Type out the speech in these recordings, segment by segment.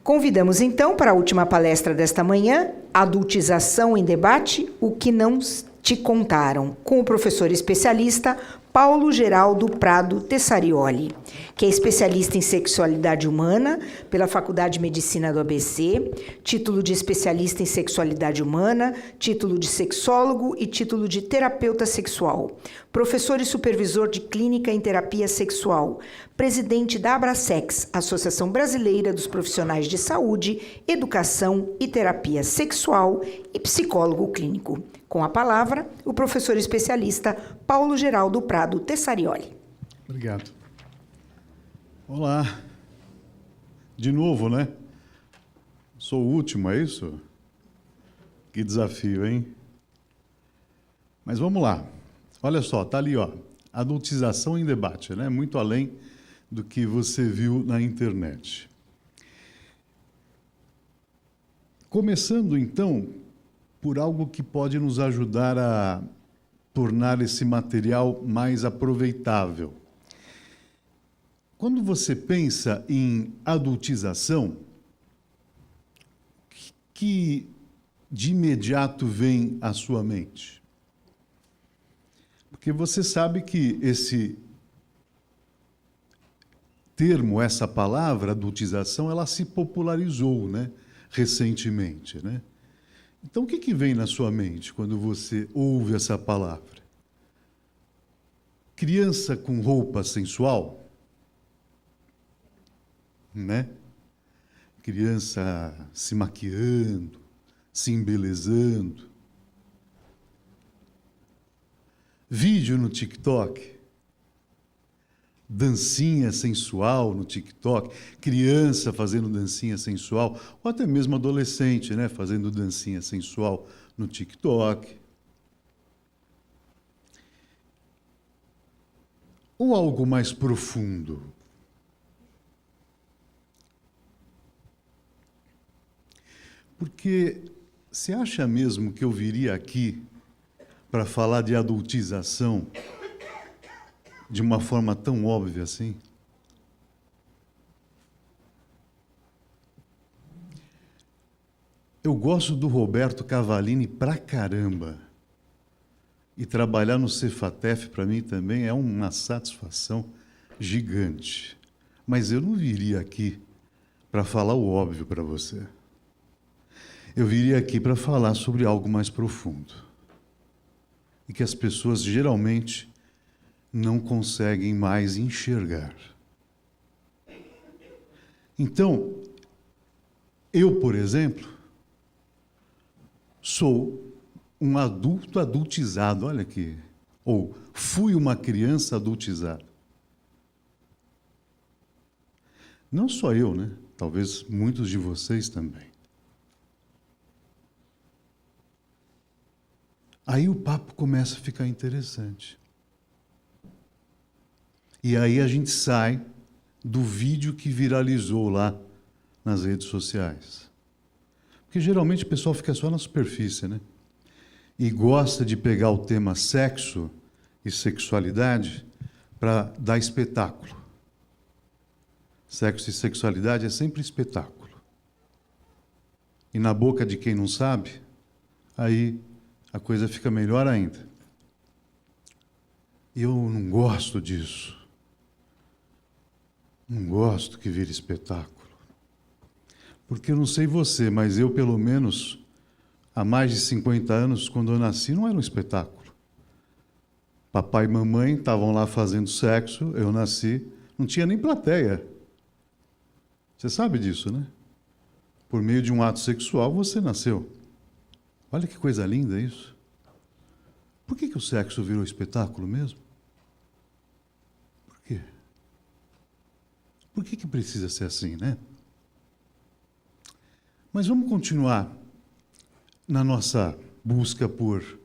Convidamos então para a última palestra desta manhã, Adultização em Debate, o que não te contaram, com o professor especialista Paulo Geraldo Prado Tessarioli, que é especialista em sexualidade humana pela Faculdade de Medicina do ABC, título de especialista em sexualidade humana, título de sexólogo e título de terapeuta sexual, professor e supervisor de clínica em terapia sexual, presidente da Abrasex, Associação Brasileira dos Profissionais de Saúde, Educação e Terapia Sexual e psicólogo clínico. Com a palavra, o professor especialista Paulo Geraldo Prado Tessarioli. Obrigado. Olá. De novo, né? Sou o último, é isso? Que desafio, hein? Mas vamos lá. Olha só, tá ali, ó. Adultização em debate, né? Muito além do que você viu na internet. Começando, então, por algo que pode nos ajudar a tornar esse material mais aproveitável. Quando você pensa em adultização, que de imediato vem à sua mente? Porque você sabe que esse termo, essa palavra, adultização, ela se popularizou, né, recentemente, né? Então, o que vem na sua mente quando você ouve essa palavra? Criança com roupa sensual? Né? Criança se maquiando, se embelezando. Vídeo no TikTok. Dancinha sensual no TikTok, criança fazendo dancinha sensual, ou até mesmo adolescente, né, fazendo dancinha sensual no TikTok. Ou algo mais profundo? Porque você acha mesmo que eu viria aqui para falar de adultização de uma forma tão óbvia assim? Eu gosto do Roberto Cavallini pra caramba. E trabalhar no Cefatef, para mim, também é uma satisfação gigante. Mas eu não viria aqui para falar o óbvio para você. Eu viria aqui para falar sobre algo mais profundo. E que as pessoas, geralmente, não conseguem mais enxergar. Então, eu, por exemplo, sou um adulto adultizado, olha aqui, ou fui uma criança adultizada. Não só eu, né? Talvez muitos de vocês também. Aí o papo começa a ficar interessante. E aí a gente sai do vídeo que viralizou lá nas redes sociais. Porque geralmente o pessoal fica só na superfície, né? E gosta de pegar o tema sexo e sexualidade para dar espetáculo. Sexo e sexualidade é sempre espetáculo. E na boca de quem não sabe, aí a coisa fica melhor ainda. E eu não gosto disso. Não gosto que vire espetáculo. Porque eu não sei você, mas eu, pelo menos, há mais de 50 anos, quando eu nasci, não era um espetáculo. Papai e mamãe estavam lá fazendo sexo, eu nasci, não tinha nem plateia. Você sabe disso, né? Por meio de um ato sexual, você nasceu. Olha que coisa linda isso. Por que o sexo virou espetáculo mesmo? Por quê? Por que precisa ser assim, né? Mas vamos continuar na nossa busca por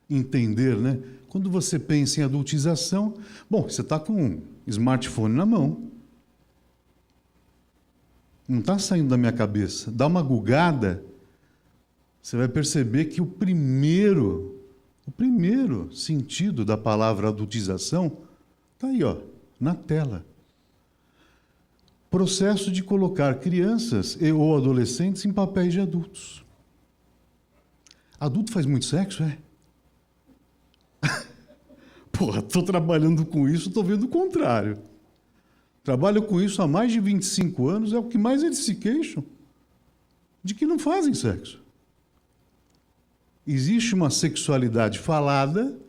entender, né? Quando você pensa em adultização, bom, você está com um smartphone na mão. Não está saindo da minha cabeça. Dá uma gugada, você vai perceber que o primeiro sentido da palavra adultização está aí, ó, na tela. processo de colocar crianças e ou adolescentes em papéis de adultos. Adulto faz muito sexo, é? Porra, estou trabalhando com isso, estou vendo o contrário. Trabalho com isso há mais de 25 anos, é o que mais eles se queixam, de que não fazem sexo. Existe uma sexualidade falada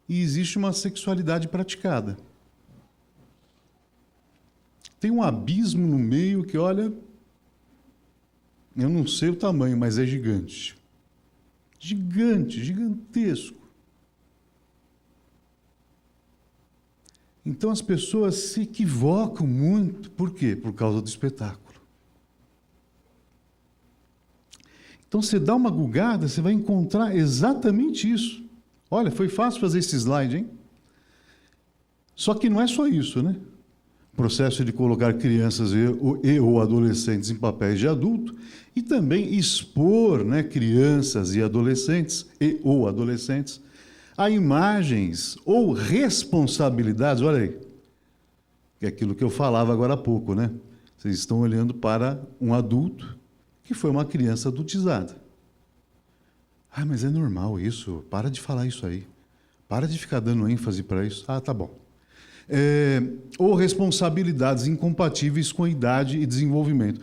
e existe uma sexualidade praticada. Tem um abismo no meio que, olha, eu não sei o tamanho, mas é gigante. Gigante, gigantesco. Então as pessoas se equivocam muito. Por quê? Por causa do espetáculo. Então você dá uma gugada, você vai encontrar exatamente isso. Olha, foi fácil fazer esse slide, hein? Só que não é só isso, né? O processo de colocar crianças e ou adolescentes em papéis de adulto e também expor, né, crianças e adolescentes e ou adolescentes a imagens ou responsabilidades. Olha aí, que é aquilo que eu falava agora há pouco, né? Vocês estão olhando para um adulto que foi uma criança adultizada. Ah, mas é normal isso, para de falar isso aí. Para de ficar dando ênfase para isso. Ah, tá bom. Ou responsabilidades incompatíveis com a idade e desenvolvimento.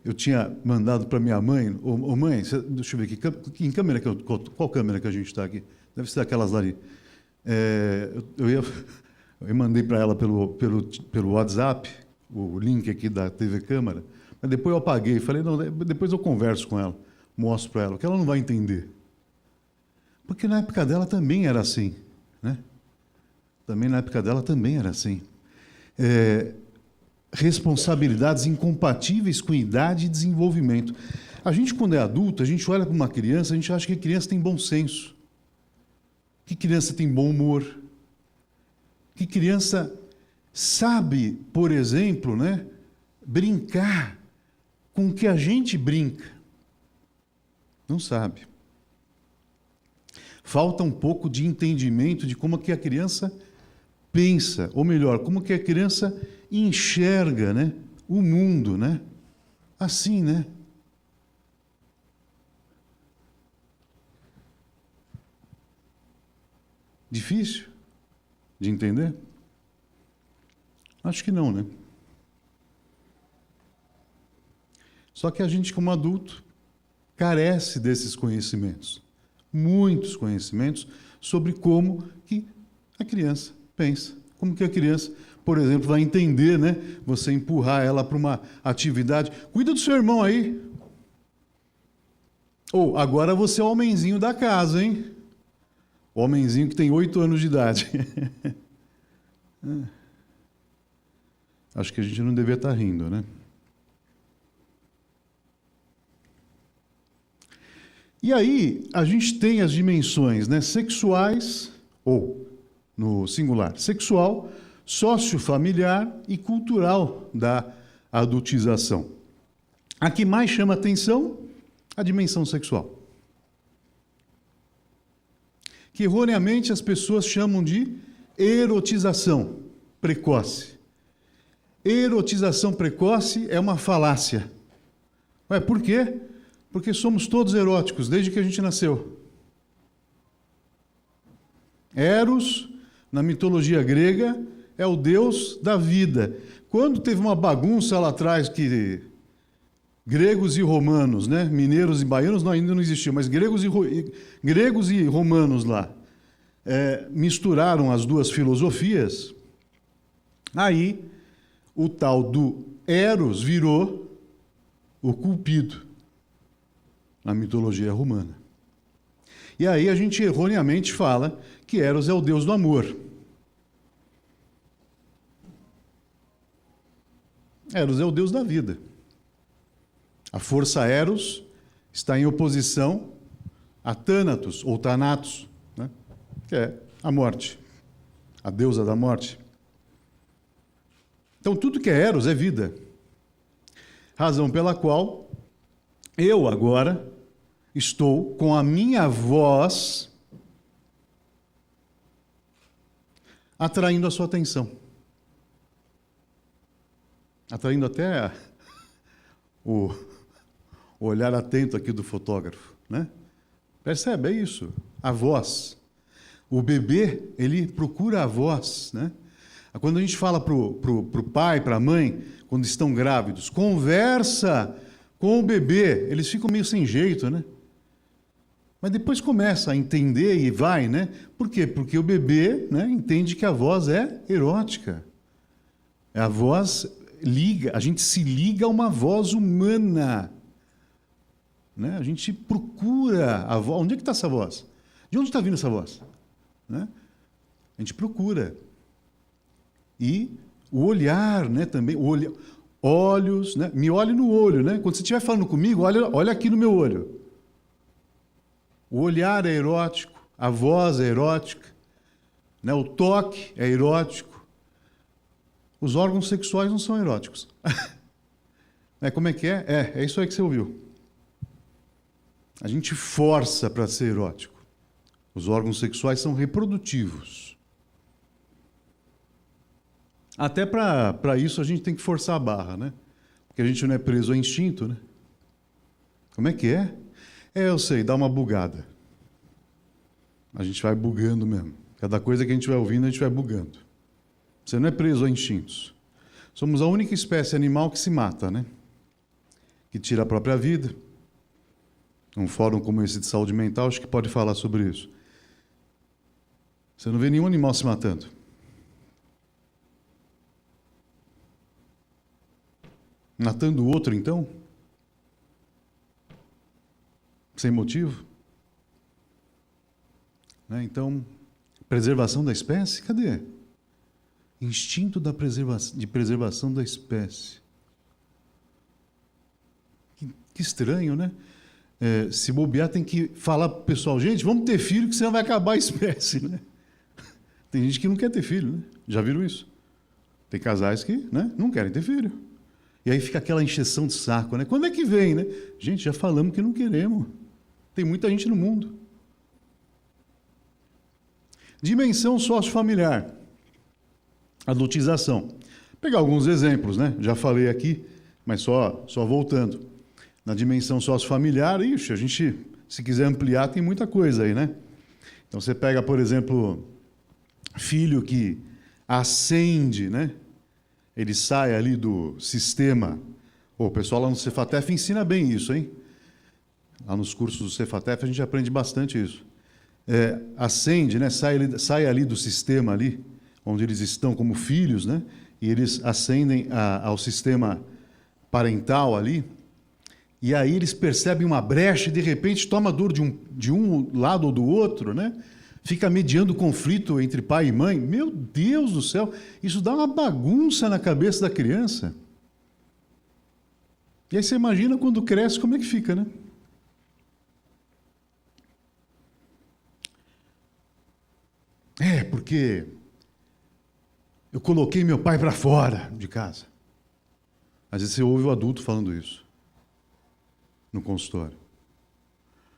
Eu tinha mandado para minha mãe, mãe, deixa eu ver aqui, em câmera qual câmera que a gente está aqui? Deve ser aquelas lá ali. Eu mandei para ela pelo WhatsApp, o link aqui da TV Câmara, mas depois eu apaguei, falei, não, depois eu converso com ela, mostro para ela, que ela não vai entender. Porque na época dela também era assim, né? Também na época dela também era assim. Responsabilidades incompatíveis com idade e desenvolvimento. A gente, quando é adulto, a gente olha para uma criança, a gente acha que a criança tem bom senso, que criança tem bom humor, que criança sabe, por exemplo, né, brincar com o que a gente brinca. Não sabe. Falta um pouco de entendimento de como que a criança pensa, ou melhor, como que a criança enxerga, né, o mundo, né? Assim, né? Difícil de entender? Acho que não, né? Só que a gente, como adulto, carece desses conhecimentos. Muitos conhecimentos sobre como que a criança pensa. Como que a criança, por exemplo, vai entender, né? Você empurrar ela para uma atividade. Cuida do seu irmão aí. Ou, agora você é o homenzinho da casa, hein? O homenzinho que tem 8 anos de idade. Acho que a gente não devia estar rindo, né? E aí, a gente tem as dimensões, né, sexuais, ou, no singular, sexual, sociofamiliar e cultural da adultização. A que mais chama atenção? A dimensão sexual. Que erroneamente as pessoas chamam de erotização precoce. Erotização precoce é uma falácia. Ué, por quê? Porque somos todos eróticos, desde que a gente nasceu. Eros, na mitologia grega, é o deus da vida. Quando teve uma bagunça lá atrás que gregos e romanos, né, mineiros e baianos ainda não existiam, mas gregos e romanos lá, misturaram as duas filosofias, aí o tal do Eros virou o Cupido, na mitologia romana. E aí a gente erroneamente fala que Eros é o deus do amor. Eros é o deus da vida. A força Eros está em oposição a Thanatos, ou Thanatos, né? Que é a morte, a deusa da morte. Então tudo que é Eros é vida. Razão pela qual eu agora estou com a minha voz atraindo a sua atenção. atraindo até o olhar atento aqui do fotógrafo, né? Percebe? É isso. A voz. O bebê, ele procura a voz, né? Quando a gente fala para o pai, para a mãe, quando estão grávidos, conversa com o bebê, eles ficam meio sem jeito, né? Mas depois começa a entender e vai, né? Por quê? Porque o bebê, né, entende que a voz é erótica. A voz liga, a gente se liga a uma voz humana. Né? A gente procura a voz. Onde é que está essa voz? De onde está vindo essa voz? Né? A gente procura. E o olhar, né, também, olhos, né? Me olhe no olho, né? Quando você estiver falando comigo, olha aqui no meu olho. O olhar é erótico, a voz é erótica, né? O toque é erótico. Os órgãos sexuais não são eróticos. Como é que é? É isso aí que você ouviu. A gente força para ser erótico. Os órgãos sexuais são reprodutivos. Até para isso a gente tem que forçar a barra, né? Porque a gente não é preso a instinto, né? Como é que é? Eu sei, dá uma bugada. A gente vai bugando mesmo. Cada coisa que a gente vai ouvindo, a gente vai bugando. Você não é preso a instintos. Somos a única espécie animal que se mata, né? Que tira a própria vida. Um fórum como esse de saúde mental, acho que pode falar sobre isso. Você não vê nenhum animal se matando. Matando o outro, então? Sem motivo? Né? Então, preservação da espécie? Cadê? Instinto de preservação da espécie. Que estranho, né? Se bobear, tem que falar para o pessoal, gente, vamos ter filho, que senão vai acabar a espécie, né? Tem gente que não quer ter filho, né? Já viram isso? Tem casais que, né, não querem ter filho. E aí fica aquela encheção de saco, né? Quando é que vem, né? Gente, já falamos que não queremos. Tem muita gente no mundo. Dimensão sociofamiliar. Adultização. Vou pegar alguns exemplos, né? Já falei aqui, mas só voltando. Na dimensão sociofamiliar, a gente, se quiser ampliar, tem muita coisa aí, né? Então você pega, por exemplo, filho que ascende, né? Ele sai ali do sistema. O pessoal lá no Cefatef ensina bem isso, hein? Lá nos cursos do Cefatef a gente aprende bastante isso. Ascende, né? Sai ali do sistema ali, onde eles estão como filhos, né? E eles ascendem ao sistema parental ali. E aí eles percebem uma brecha e, de repente, toma dor de um lado ou do outro, né? Fica mediando conflito entre pai e mãe. Meu Deus do céu, isso dá uma bagunça na cabeça da criança. E aí você imagina quando cresce, como é que fica, né? Porque eu coloquei meu pai para fora de casa. Às vezes você ouve o adulto falando isso no consultório.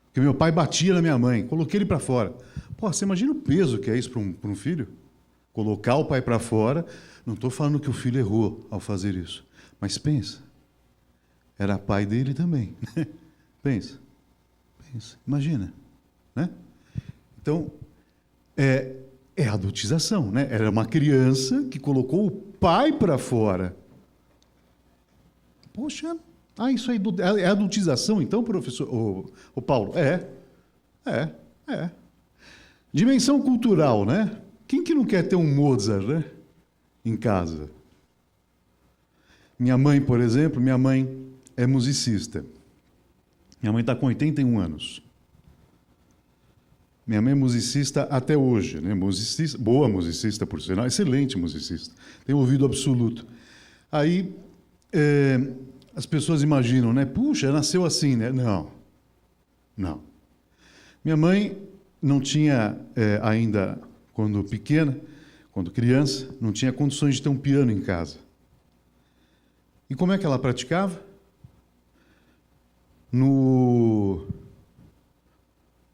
Porque meu pai batia na minha mãe, coloquei ele para fora. Pô, você imagina o peso que é isso para um filho? Colocar o pai para fora. Não estou falando que o filho errou ao fazer isso. Mas pensa, era pai dele também. Pensa. Imagina. Né? Então, é adultização. Né? Era uma criança que colocou o pai para fora. Poxa, isso aí é adultização, então, professor? O Paulo? É. Dimensão cultural, né? Quem que não quer ter um Mozart, né? Em casa? Minha mãe, por exemplo, é musicista. Minha mãe está com 81 anos. Minha mãe é musicista até hoje, né? Boa musicista, por sinal, excelente musicista. Tem ouvido absoluto. Aí, as pessoas imaginam, né? Puxa, nasceu assim, né? Não. Minha mãe não tinha ainda, quando pequena, quando criança, não tinha condições de ter um piano em casa. E como é que ela praticava? No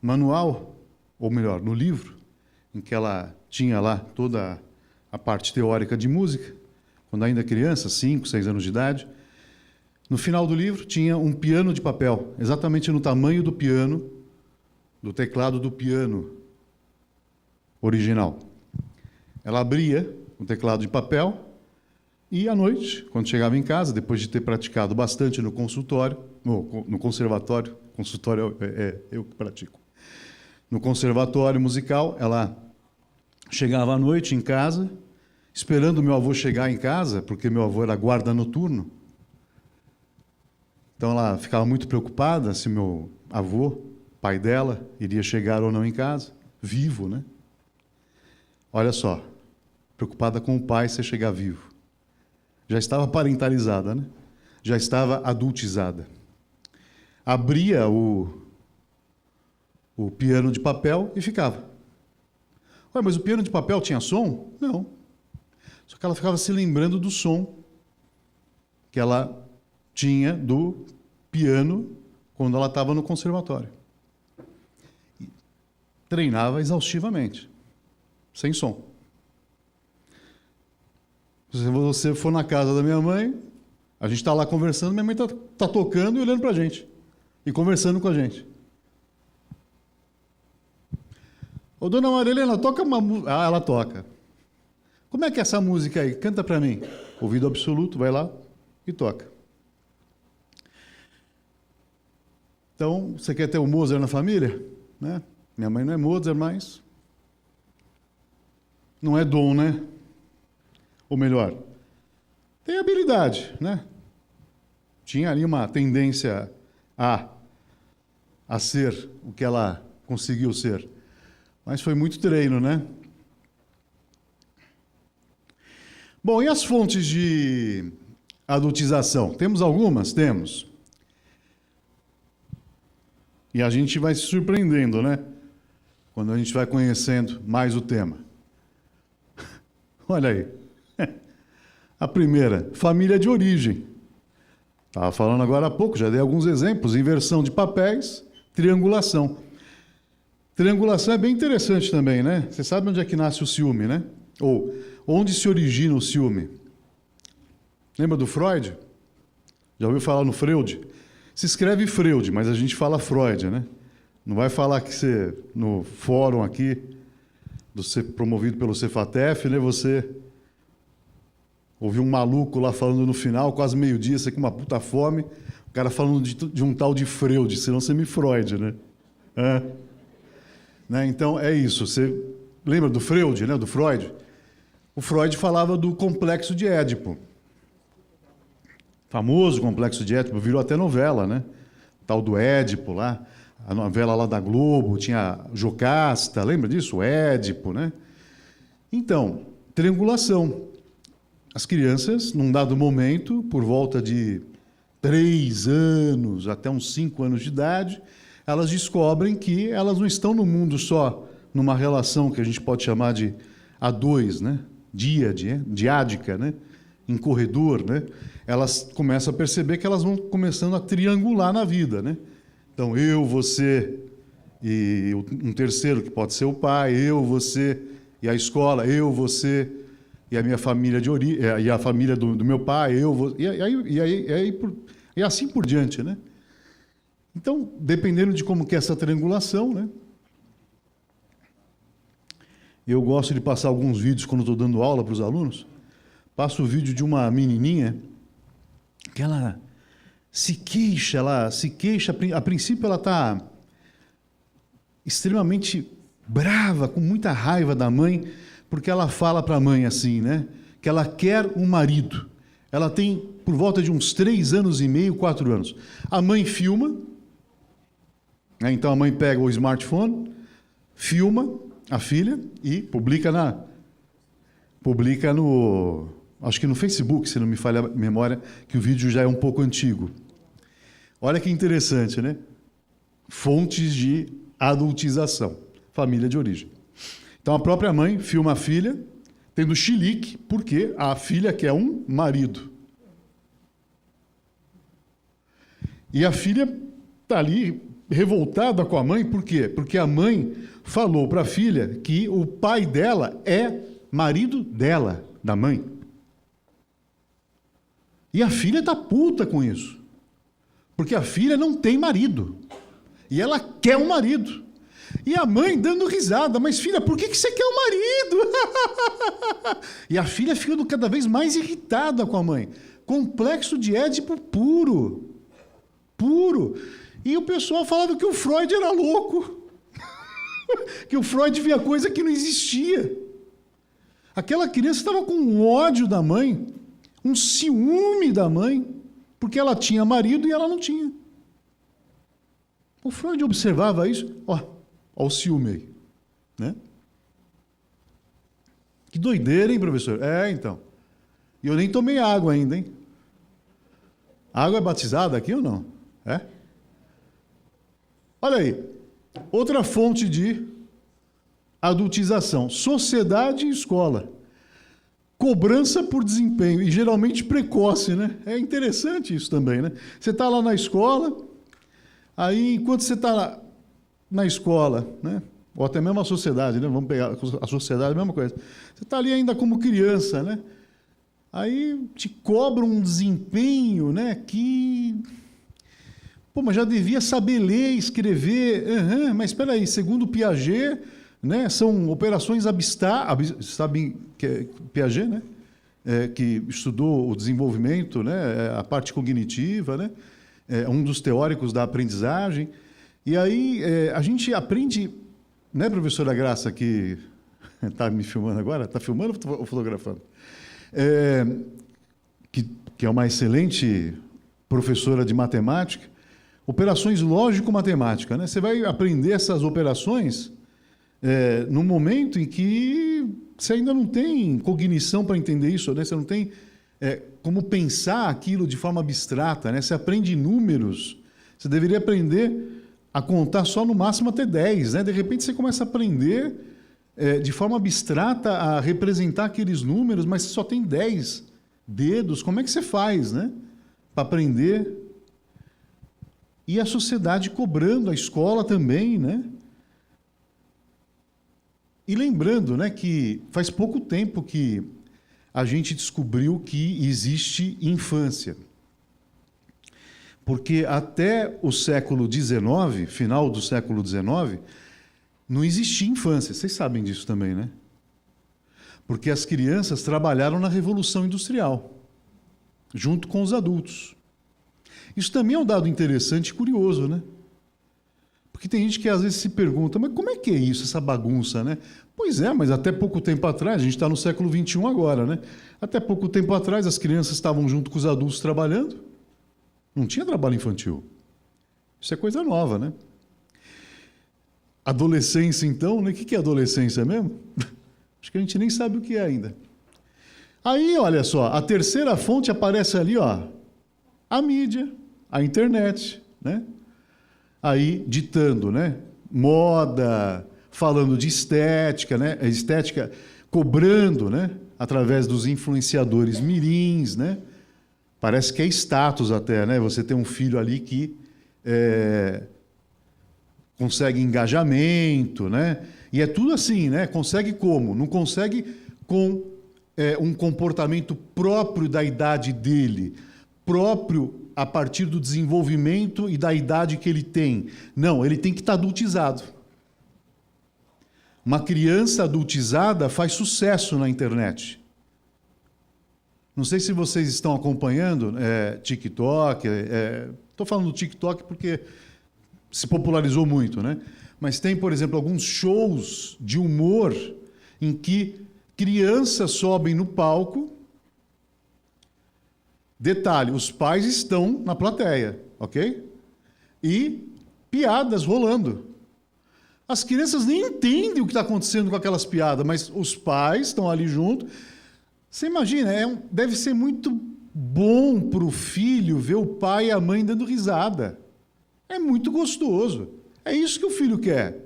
manual, ou melhor, no livro, em que ela tinha lá toda a parte teórica de música, quando ainda criança, 5, 6 anos de idade. No final do livro tinha um piano de papel, exatamente no tamanho do piano, do teclado do piano original. Ela abria o teclado de papel e, à noite, quando chegava em casa, depois de ter praticado bastante no consultório, no conservatório, consultório é eu que pratico, no conservatório musical, ela chegava à noite em casa, esperando o meu avô chegar em casa, porque meu avô era guarda noturno. Então ela ficava muito preocupada se meu avô, pai dela, iria chegar ou não em casa, vivo, né? Olha só, preocupada com o pai se chegar vivo. Já estava parentalizada, né? Já estava adultizada. Abria o piano de papel e ficava. Ué, mas o piano de papel tinha som? Não. Só que ela ficava se lembrando do som que ela tinha do piano quando ela estava no conservatório. E treinava exaustivamente, sem som. Se você for na casa da minha mãe, a gente está lá conversando, minha mãe está tocando e olhando para a gente. E conversando com a gente. Ô, dona Maria Helena, toca uma música. Ah, ela toca. Como é que é essa música aí? Canta para mim. Ouvido absoluto, vai lá e toca. Então, você quer ter o Mozart na família? Né? Minha mãe não é Mozart, mas não é dom, né? Ou melhor, tem habilidade, né? Tinha ali uma tendência a ser o que ela conseguiu ser. Mas foi muito treino, né? Bom, e as fontes de adultização? Temos algumas? Temos. E a gente vai se surpreendendo, né? Quando a gente vai conhecendo mais o tema. Olha aí. A primeira, família de origem. Estava falando agora há pouco, já dei alguns exemplos. Inversão de papéis, triangulação. Triangulação é bem interessante também, né? Você sabe onde é que nasce o ciúme, né? Ou onde se origina o ciúme? Lembra do Freud? Já ouviu falar no Freud? Se escreve Freud, mas a gente fala Freud, né? Não vai falar que você, no fórum aqui, promovido pelo Cefatef, né? Você ouviu um maluco lá falando no final, quase meio-dia, você com uma puta fome, o cara falando de um tal de Freud, senão você me Freud, né? Né? Então, é isso. Você lembra do Freud, né? Do Freud? O Freud falava do complexo de Édipo. Famoso complexo de Édipo, virou até novela, né? O tal do Édipo lá, a novela lá da Globo, tinha Jocasta, lembra disso? O Édipo, né? Então, triangulação. As crianças, num dado momento, por volta de 3 anos até uns 5 anos de idade, elas descobrem que elas não estão no mundo só numa relação que a gente pode chamar de A2, né? Diádica, né? Em corredor, né? Elas começam a perceber que elas vão começando a triangular na vida, né? Então, eu, você e um terceiro, que pode ser o pai, eu, você e a escola, eu, você e a minha família de origem, e a família do meu pai, eu, você, e assim por diante, né? Então, dependendo de como que é essa triangulação, né? Eu gosto de passar alguns vídeos quando estou dando aula para os alunos. Passo o vídeo de uma menininha que ela se queixa, a princípio ela está extremamente brava, com muita raiva da mãe, porque ela fala para a mãe assim, né? Que ela quer um marido. Ela tem por volta de uns 3 anos e meio, 4 anos. A mãe filma, né? Então a mãe pega o smartphone, filma a filha e publica no, acho que no Facebook, se não me falha a memória, que o vídeo já é um pouco antigo. Olha que interessante, né? Fontes de adultização, família de origem. Então a própria mãe filma a filha tendo chilique, porque a filha quer um marido. E a filha está ali revoltada com a mãe, por quê? Porque a mãe falou para a filha que o pai dela é marido dela, da mãe. E a filha está puta com isso. Porque a filha não tem marido. E ela quer um marido. E a mãe dando risada. Mas, filha, por que você quer um marido? E a filha ficando cada vez mais irritada com a mãe. Complexo de Édipo puro. Puro. E o pessoal falava que o Freud era louco. Que o Freud via coisa que não existia. Aquela criança estava com um ódio da mãe, um ciúme da mãe, porque ela tinha marido e ela não tinha. O Freud observava isso. Ó o ciúme aí. Né? Que doideira, hein, professor? Então. E eu nem tomei água ainda, hein? A água é batizada aqui ou não? Olha aí. Outra fonte de adultização. Sociedade e escola. Cobrança por desempenho. E geralmente precoce, né? É interessante isso também, né? Você está lá na escola, aí enquanto você está na escola, né? Ou até mesmo a sociedade, né? Vamos pegar a sociedade, a mesma coisa. Você está ali ainda como criança, né? Aí te cobram um desempenho, né? Que... Pô, mas já devia saber ler, escrever. Mas espera aí, segundo Piaget, né? São operações abstratas. Sabe que é Piaget, né? Que estudou o desenvolvimento, né? A parte cognitiva, né? Um dos teóricos da aprendizagem. E aí a gente aprende, né, professora Graça, que está me filmando agora? Está filmando ou fotografando? Que é uma excelente professora de matemática, operações lógico-matemática, né? Você vai aprender essas operações no momento em que você ainda não tem cognição para entender isso, né? Você não tem como pensar aquilo de forma abstrata, né? Você aprende números, você deveria aprender a contar só no máximo até 10, né? De repente você começa a aprender de forma abstrata a representar aqueles números, mas você só tem 10 dedos. Como é que você faz, né? Para aprender? E a sociedade cobrando, a escola também, né? E lembrando, né, que faz pouco tempo que a gente descobriu que existe infância. Porque até o século XIX, final do século XIX, não existia infância. Vocês sabem disso também, né? Porque as crianças trabalharam na Revolução Industrial, junto com os adultos. Isso também é um dado interessante e curioso, né? Porque tem gente que às vezes se pergunta, mas como é que é isso, essa bagunça, né? Pois é, mas até pouco tempo atrás, a gente está no século XXI agora, né? Até pouco tempo atrás as crianças estavam junto com os adultos trabalhando. Não tinha trabalho infantil. Isso é coisa nova, né? Adolescência, então, né? O que é adolescência mesmo? Acho que a gente nem sabe o que é ainda. Aí, olha só, a terceira fonte aparece ali, ó, a mídia, a internet, né? Aí, ditando, né? Moda, falando de estética, né? Estética, cobrando, né? Através dos influenciadores mirins, né? Parece que é status até, né? Você tem um filho ali que consegue engajamento, né? E é tudo assim, né? Consegue como? Não consegue com um comportamento próprio da idade dele, próprio a partir do desenvolvimento e da idade que ele tem. Não, ele tem que estar adultizado. Uma criança adultizada faz sucesso na internet. Não sei se vocês estão acompanhando TikTok. Estou falando do TikTok porque se popularizou muito, né? Mas tem, por exemplo, alguns shows de humor em que crianças sobem no palco. Detalhe, os pais estão na plateia, ok? E piadas rolando. As crianças nem entendem o que está acontecendo com aquelas piadas, mas os pais estão ali junto. Você imagina, deve ser muito bom para o filho ver o pai e a mãe dando risada. É muito gostoso. É isso que o filho quer.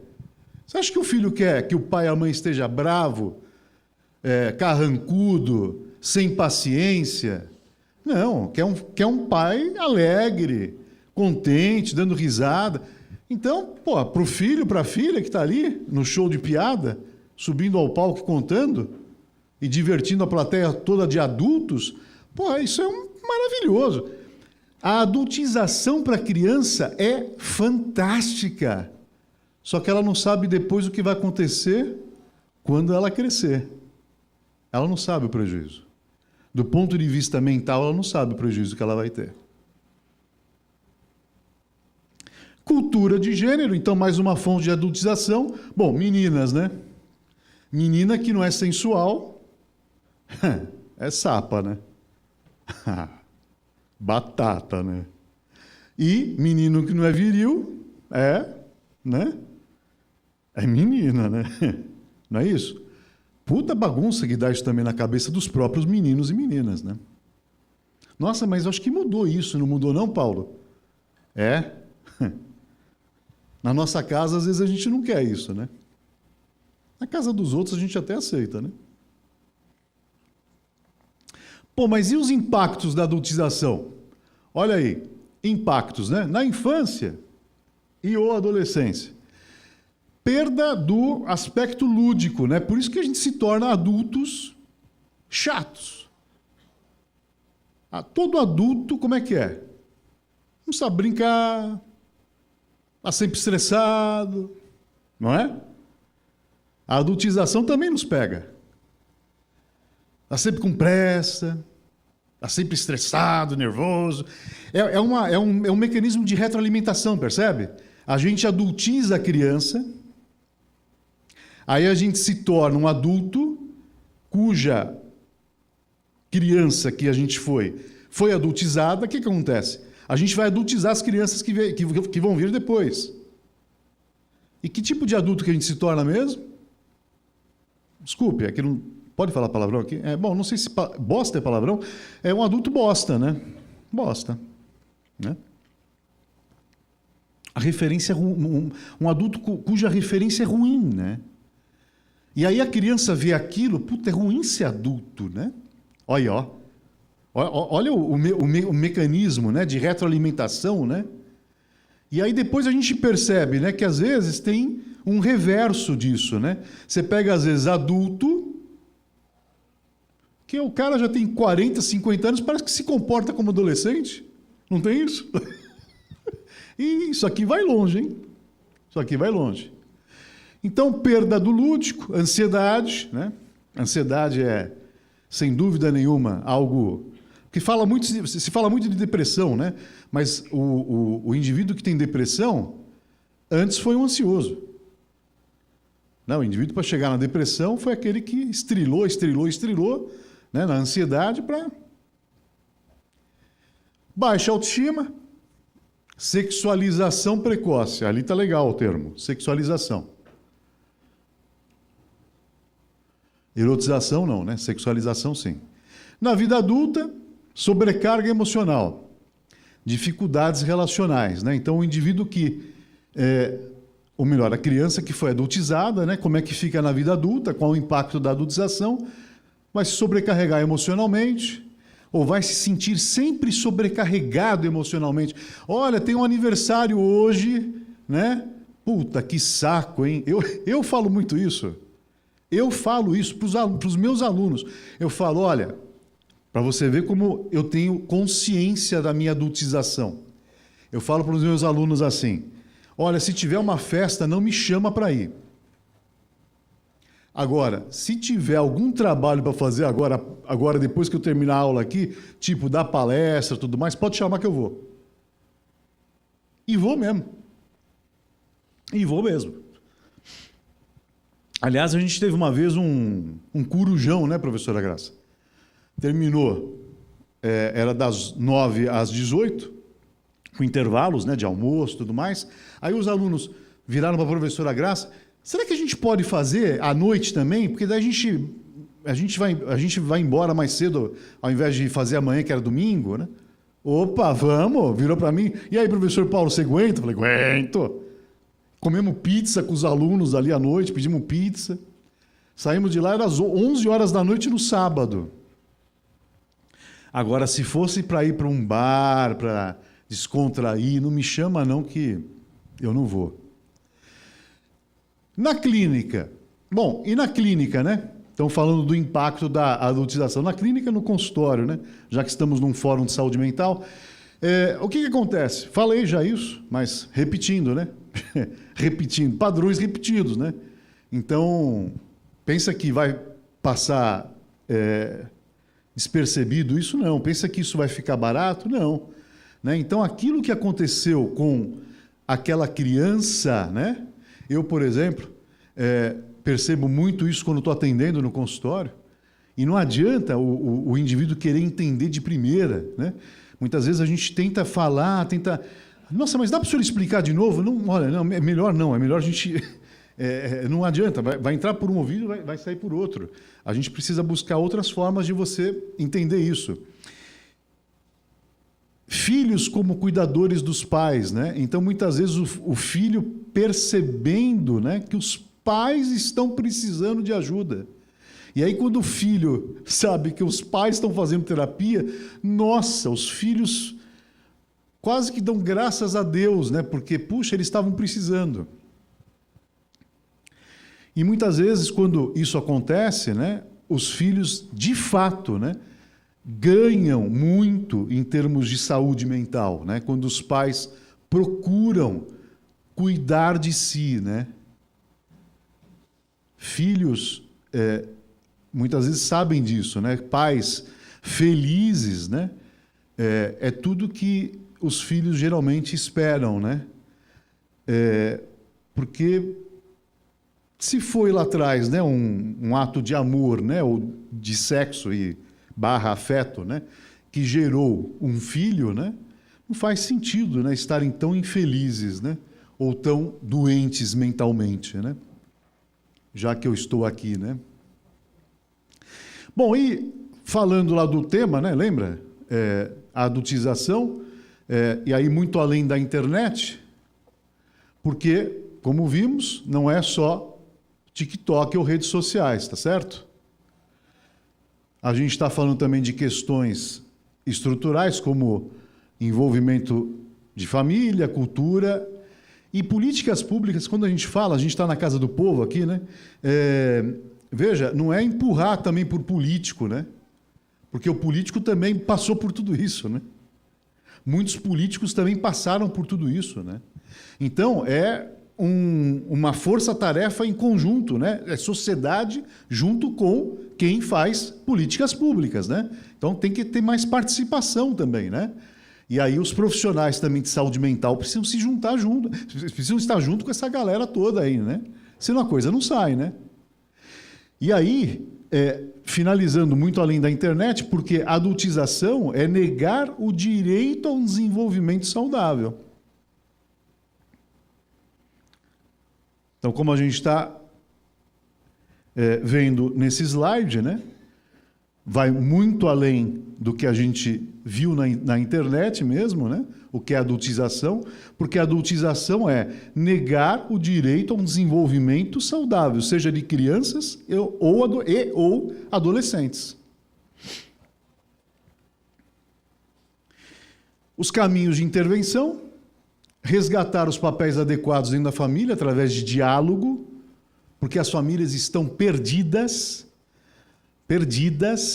Você acha que o filho quer que o pai e a mãe esteja bravo, carrancudo, sem paciência? Não, quer um pai alegre, contente, dando risada. Então, para o filho, para a filha que está ali no show de piada, subindo ao palco contando e divertindo a plateia toda de adultos, Pô, isso é maravilhoso. A adultização para a criança é fantástica. Só que ela não sabe depois o que vai acontecer quando ela crescer. Ela não sabe o prejuízo. Do ponto de vista mental, ela não sabe o prejuízo que ela vai ter. Cultura de gênero, então mais uma fonte de adultização. Bom, meninas, né? Menina que não é sensual, é sapa, né? Batata, né? E menino que não é viril, né? É menina, né? Não é isso? Puta bagunça que dá isso também na cabeça dos próprios meninos e meninas, né? Nossa, mas eu acho que mudou isso, não mudou não, Paulo? É? Na nossa casa, às vezes, a gente não quer isso, né? Na casa dos outros, a gente até aceita, né? Pô, mas e os impactos da adultização? Olha aí, impactos, né? Na infância e ou adolescência. Perda do aspecto lúdico, né? Por isso que a gente se torna adultos chatos. Todo adulto, como é que é? Não sabe brincar, está sempre estressado, não é? A adultização também nos pega. Está sempre com pressa, está sempre estressado, nervoso. É um mecanismo de retroalimentação, percebe? A gente adultiza a criança, aí a gente se torna um adulto cuja criança que a gente foi adultizada. O que acontece? A gente vai adultizar as crianças que vão vir depois. E que tipo de adulto que a gente se torna mesmo? Desculpe, aqui não pode falar palavrão aqui? Bom, não sei se bosta é palavrão. É um adulto bosta, né? Bosta. Né? A referência um adulto cuja referência é ruim, né? E aí a criança vê aquilo, puta, é ruim ser adulto, né? Olha, ó. Olha o mecanismo, né, de retroalimentação, né? E aí depois a gente percebe, né, que às vezes tem um reverso disso, né? Você pega às vezes adulto, que o cara já tem 40, 50 anos, parece que se comporta como adolescente. Não tem isso? E isso aqui vai longe, hein? Isso aqui vai longe. Então, perda do lúdico, ansiedade, né? Ansiedade é, sem dúvida nenhuma, algo que se fala muito de depressão, né? Mas o indivíduo que tem depressão, antes foi um ansioso. Não, o indivíduo, para chegar na depressão, foi aquele que estrelou, né? Na ansiedade para... Baixa autoestima, sexualização precoce. Ali está legal o termo, sexualização. Erotização não, né? Sexualização sim. Na vida adulta, sobrecarga emocional, dificuldades relacionais, né? Então o indivíduo que, ou melhor, a criança que foi adultizada, né? Como é que fica na vida adulta, qual o impacto da adultização, vai se sobrecarregar emocionalmente, ou vai se sentir sempre sobrecarregado emocionalmente. Olha, tem um aniversário hoje, né? Puta, que saco, hein? Eu falo muito isso. Eu falo isso para os meus alunos. Eu falo, olha, para você ver como eu tenho consciência da minha adultização. Eu falo para os meus alunos assim, olha, se tiver uma festa, não me chama para ir. Agora, se tiver algum trabalho para fazer agora, depois que eu terminar a aula aqui, tipo dar palestra, tudo mais, pode chamar que eu vou. E vou mesmo. E vou mesmo. Aliás, a gente teve uma vez um corujão, né, professora Graça? Terminou, era das 9 às 18, com intervalos, né, de almoço e tudo mais. Aí os alunos viraram para a professora Graça, será que a gente pode fazer à noite também? Porque daí a gente vai embora mais cedo, ao invés de fazer amanhã, que era domingo, né? Opa, vamos! Virou para mim. E aí, professor Paulo, você aguenta? Eu falei, aguento. Comemos pizza com os alunos ali à noite, pedimos pizza. Saímos de lá, era às 11 horas da noite no sábado. Agora, se fosse para ir para um bar, para descontrair, não me chama não que eu não vou. Na clínica. Bom, e na clínica, né? Então, falando do impacto da adultização na clínica e no consultório, né? Já que estamos num fórum de saúde mental. O que acontece? Falei já isso, mas repetindo, né? Repetindo, padrões repetidos, né? Então, pensa que vai passar despercebido isso? Não. Pensa que isso vai ficar barato? Não. Né? Então, aquilo que aconteceu com aquela criança, né? Eu, por exemplo, percebo muito isso quando estou atendendo no consultório, e não adianta o indivíduo querer entender de primeira, né? Muitas vezes a gente tenta falar, nossa, mas dá para o senhor explicar de novo? Não, olha, não, é melhor a gente... não adianta, vai entrar por um ouvido e vai sair por outro. A gente precisa buscar outras formas de você entender isso. Filhos como cuidadores dos pais, né? Então, muitas vezes, o filho percebendo, né, que os pais estão precisando de ajuda. E aí, quando o filho sabe que os pais estão fazendo terapia, nossa, os filhos quase que dão graças a Deus, né? Porque, puxa, eles estavam precisando. E muitas vezes, quando isso acontece, né, os filhos, de fato, né, ganham muito em termos de saúde mental, né? Quando os pais procuram cuidar de si, né? Filhos muitas vezes sabem disso, né? Pais felizes, né? É tudo que os filhos geralmente esperam, né? Porque se foi lá atrás, né, um ato de amor, né, ou de sexo e /afeto, né, que gerou um filho, né, não faz sentido, né, estarem tão infelizes, né, ou tão doentes mentalmente, né, já que eu estou aqui, né. Bom, e falando lá do tema, né, lembra? A adultização, e aí muito além da internet, porque, como vimos, não é só TikTok ou redes sociais, tá certo? A gente está falando também de questões estruturais, como envolvimento de família, cultura e políticas públicas. Quando a gente fala, a gente está na casa do povo aqui, né? Veja, não é empurrar também por político, né? Porque o político também passou por tudo isso, né? Muitos políticos também passaram por tudo isso, né? Então, uma força-tarefa em conjunto, né? É sociedade junto com quem faz políticas públicas, né? Então tem que ter mais participação também, né? E aí os profissionais também de saúde mental precisam se juntar junto, precisam estar junto com essa galera toda aí, né? Senão a coisa não sai, né? E aí, finalizando muito além da internet, porque a adultização é negar o direito a um desenvolvimento saudável. Então, como a gente está vendo nesse slide, né, vai muito além do que a gente viu na internet mesmo, né, o que é adultização, porque a adultização é negar o direito a um desenvolvimento saudável, seja de crianças ou adolescentes. Os caminhos de intervenção: resgatar os papéis adequados dentro da família através de diálogo, porque as famílias estão perdidas,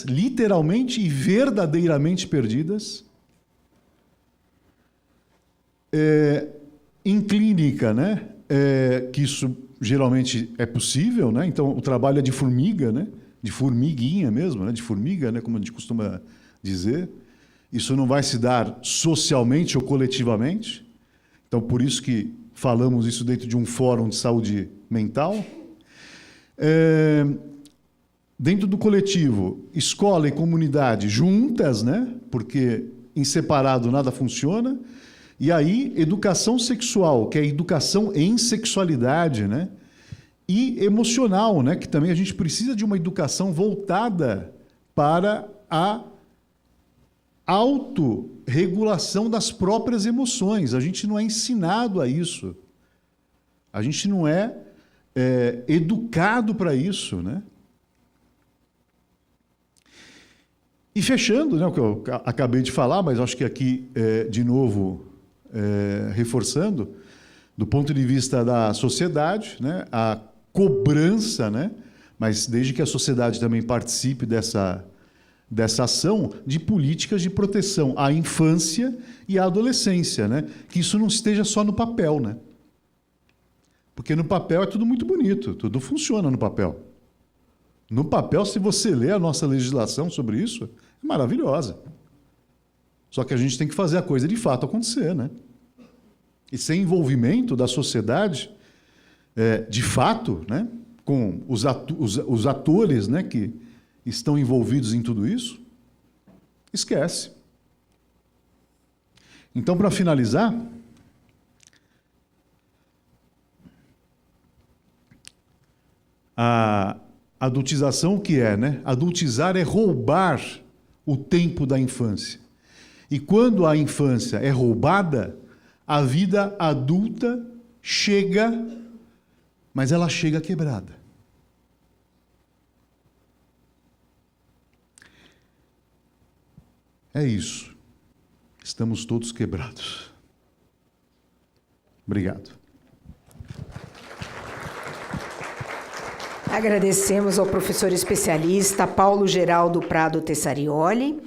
literalmente e verdadeiramente perdidas. Em clínica, né, que isso geralmente é possível, né? Então o trabalho é de formiga, né? De formiguinha mesmo, né? De formiga, né? Como a gente costuma dizer. Isso não vai se dar socialmente ou coletivamente. Então, por isso que falamos isso dentro de um fórum de saúde mental. Dentro do coletivo, escola e comunidade juntas, né? Porque em separado nada funciona. E aí, educação sexual, que é educação em sexualidade, né? E emocional, né? Que também a gente precisa de uma educação voltada para a autorregulação das próprias emoções. A gente não é ensinado a isso. A gente não é educado para isso, né? E fechando, né, o que eu acabei de falar, mas acho que aqui, de novo, reforçando, do ponto de vista da sociedade, né, a cobrança, né, mas desde que a sociedade também participe dessa ação de políticas de proteção à infância e à adolescência, né? Que isso não esteja só no papel, né? Porque no papel é tudo muito bonito, tudo funciona no papel. No papel, se você ler a nossa legislação sobre isso, é maravilhosa. Só que a gente tem que fazer a coisa de fato acontecer, né? E sem envolvimento da sociedade, de fato, né? Com os atores, né? Que estão envolvidos em tudo isso, esquece. Então, para finalizar, a adultização o que é, né? Adultizar é roubar o tempo da infância. E quando a infância é roubada, a vida adulta chega, mas ela chega quebrada. É isso. Estamos todos quebrados. Obrigado. Agradecemos ao professor especialista Paulo Geraldo Prado Tessarioli.